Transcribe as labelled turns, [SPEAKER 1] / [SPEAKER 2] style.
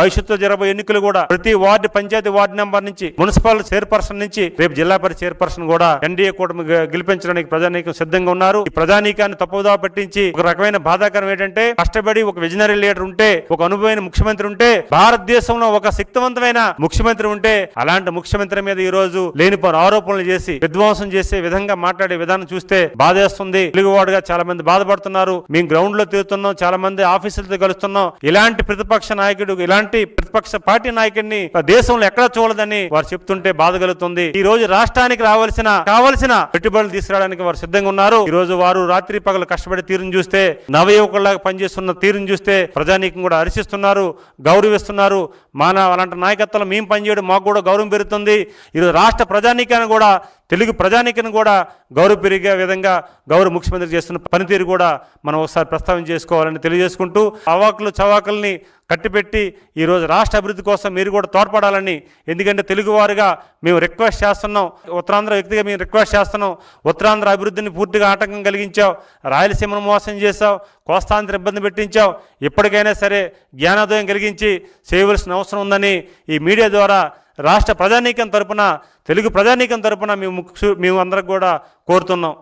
[SPEAKER 1] భవిష్యత్తులో జరగబోయే ఎన్నికలు కూడా ప్రతి వార్డు, పంచాయతీ వార్డు నెంబర్ నుంచి, మున్సిపల్ చైర్పర్సన్ నుంచి రేపు జిల్లా పరిషత్ చైర్పర్సన్ కూడా ఎన్డీఏ కూటమి గెలిపించడానికి ప్రజానీకం సిద్ధంగా ఉన్నారు. ఈ ప్రజానీకాన్ని తప్పుదోవ పట్టించి ఒక రకమైన బాధాకరం ఏంటంటే, కష్టపడి ఒక విజనరీ లీడర్ ఉంటే, ఒక అనుభవమైన ముఖ్యమంత్రి ఉంటే, భారతదేశంలో ఒక శక్తివంతమైన ముఖ్యమంత్రి ఉంటే, అలాంటి ముఖ్యమంత్రి మీద ఈ రోజు లేనిపోని ఆరోపణలు చేసి విధ్వంసం చేసే విధంగా మాట్లాడే విధానం చూస్తే బాధేస్తుంది. తెలుగువాడుగా చాలా మంది బాధపడుతున్నారు. మేము గ్రౌండ్ లో తిరుగుతున్నాం, చాలా మంది ఆఫీసులతో కలుస్తున్నాం. ఇలాంటి ప్రతిపక్ష నాయకుడు, ఇలాంటి ప్రతిపక్ష పార్టీ నాయకుడిని దేశంలో ఎక్కడా చూడదని వారు చెప్తుంటే బాధ కలుగుతుంది. ఈ రోజు రాష్ట్రానికి కావలసిన పెట్టుబడులు తీసుకురావడానికి వారు సిద్ధంగా ఉన్నారు. ఈ రోజు వారు రాత్రి పగలు కష్టపడే తీరును చూస్తే, నవయువకుల్లాగా పనిచేస్తున్న తీరును చూస్తే ప్రజానీకం కూడా హర్షిస్తున్నారు, గౌరవిస్తున్నారు. అలాంటి నాయకత్వంలో మేము పనిచేయడం మాకు కూడా గౌరవం పెరుగుతుంది. ఈరోజు రాష్ట్ర ప్రజానీకాన్ని కూడా, తెలుగు ప్రజానీకాన్ని కూడా గౌరవ పెరిగే విధంగా గౌరవ ముఖ్యమంత్రి చేస్తున్న పనితీరు కూడా మనం ఒకసారి ప్రస్తావన చేసుకోవాలని తెలియజేసుకుంటూ, అవాకులు చవాకుల్ని కట్టిపెట్టి ఈరోజు రాష్ట్ర అభివృద్ధి కోసం మీరు కూడా తోడ్పడాలని, ఎందుకంటే తెలుగువారుగా మేము రిక్వెస్ట్ చేస్తున్నాం, ఉత్తరాంధ్ర వ్యక్తిగా మేము రిక్వెస్ట్ చేస్తున్నాం. ఉత్తరాంధ్ర అభివృద్ధిని పూర్తిగా ఆటంకం కలిగించావు, రాయలసీమను మోసం చేశావు, కోస్తాంధ్ర ఇబ్బంది పెట్టించావు. ఇప్పటికైనా సరే జ్ఞానోదయం కలిగించి చేయవలసిన అవసరం ఉందని ఈ మీడియా ద్వారా రాష్ట్ర ప్రజానీకం తరపున, తెలుగు ప్రజానీకం తరపున మేము అందరికి కూడా కోరుతున్నాం.